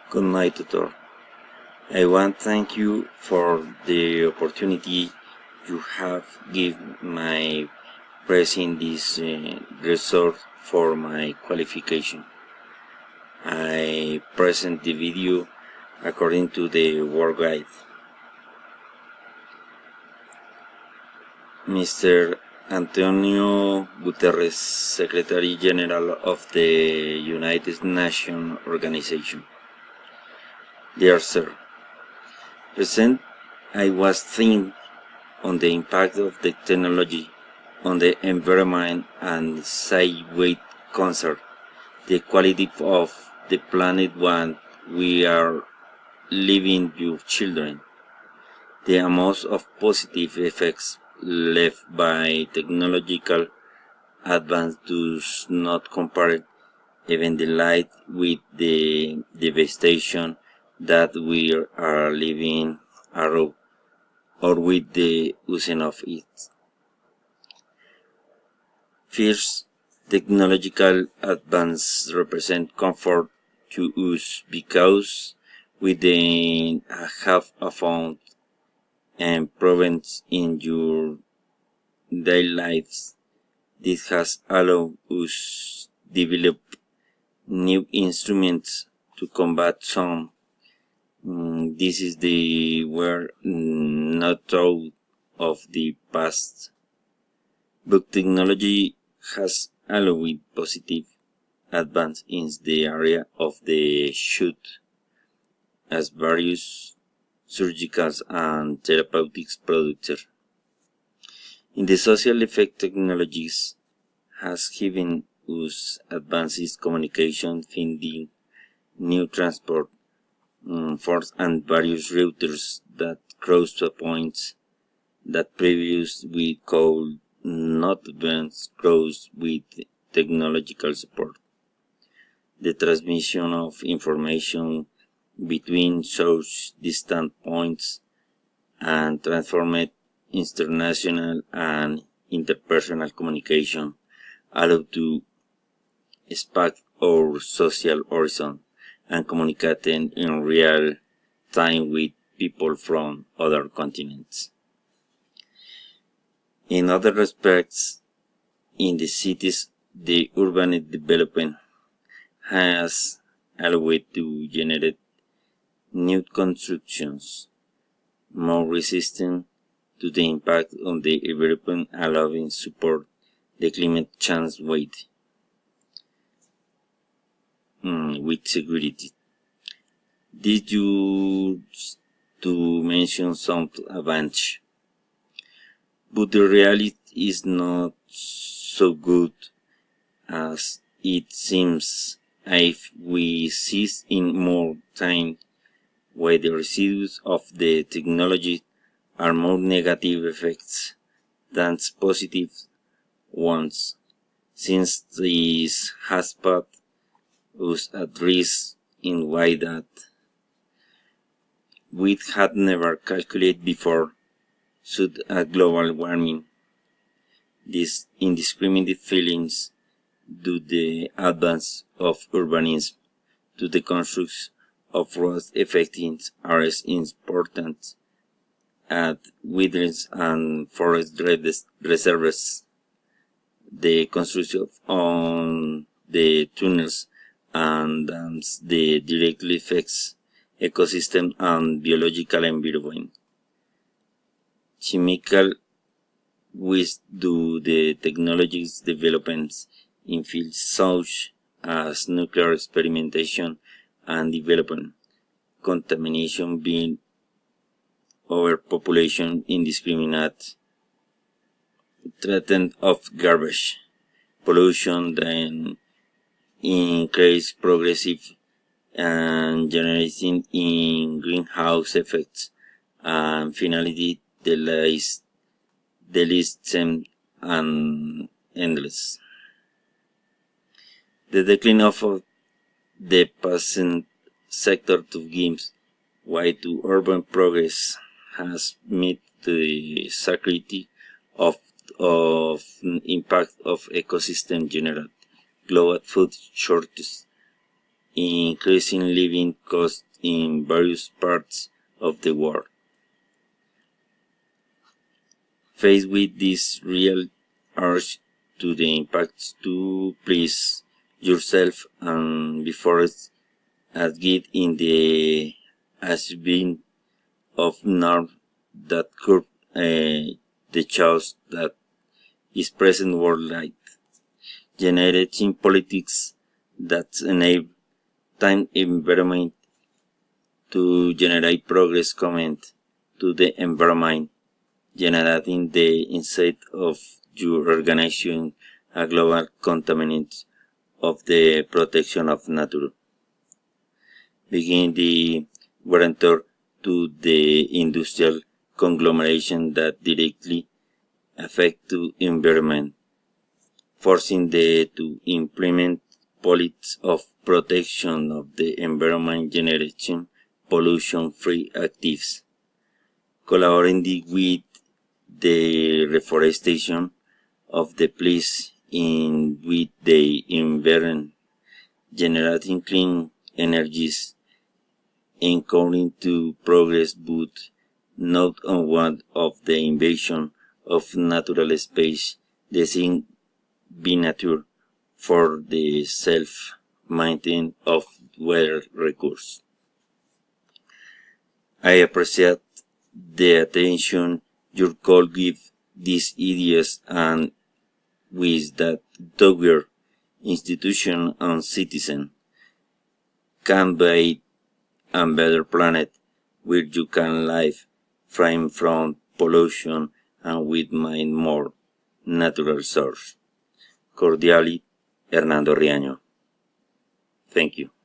Good night, tutor. I want to thank you for the opportunity you have given my pressing this resource for my qualification. I present the video according to the work guide. Mr. Antonio Guterres, Secretary General of the United Nations Organization. Dear Sir, recent I was thinking on the impact of the technology on the environment and side-weight concern, the quality of the planet when we are living with children, the amount of positive effects left by technological advance does not compare even the light with the devastation that we are living around or with the using of it. First, technological advance represent comfort to us because we then have found improvements in your daily lives. This has allowed us develop new instruments to combat some. This is the word not out of the past. But technology has allowed positive advance in the area of the shoot as various surgical and therapeutics products. In the social effect, technologies has given us advances communication, finding new transport forms and various routers that cross to points that previously we could not advance cross with technological support. The transmission of information between such distant points and transformed international and interpersonal communication allow to expand our social horizon and communicating in real time with people from other continents. In other respects, in the cities, the urban development has allowed to generate new constructions more resistant to the impact on the environment, allowing support the climate change weight with security. This used to mention some advantage, but the reality is not so good as it seems if we seize in more time where the residues of the technology are more negative effects than positive ones, since this has put us at risk in way that we had never calculated before, such as global warming. These indiscriminate feelings due to the advance of urbanism to the construction of roads affecting areas important at wilderness and forest reserves, the construction on the tunnels and dams that directly affects ecosystem and biological environment. Chemical waste due the technologies developments in fields such as nuclear experimentation and development, contamination being overpopulation, indiscriminate treatment of garbage, pollution, then increase progressive and generating in greenhouse effects, and finally the list and endless. The decline of the peasant sector to games, way to urban progress has met the security of impact of ecosystem general global food shortages increasing living costs in various parts of the world. Faced with this real urge to the impacts to please yourself and be forced as get in the achievement of norms that curb the chaos that is present worldwide, generating politics that enable time environment to generate progress comment to the environment, generating the insight of your organization a global contaminant of the protection of nature. Begin the guarantor to the industrial conglomeration that directly affect the environment, forcing them to implement policies of protection of the environment generation pollution-free activities, collaborating with the reforestation of the place in with the environment, generating clean energies, encouraging to progress but not on one of the invasion of natural space, the thing be nature for the self-maintenance of weather recourse. I appreciate the attention your call give these ideas and wish that together institution and citizen can build a better planet where you can live free from pollution and with mind more natural source. Cordially, Hernando Riaño. Thank you.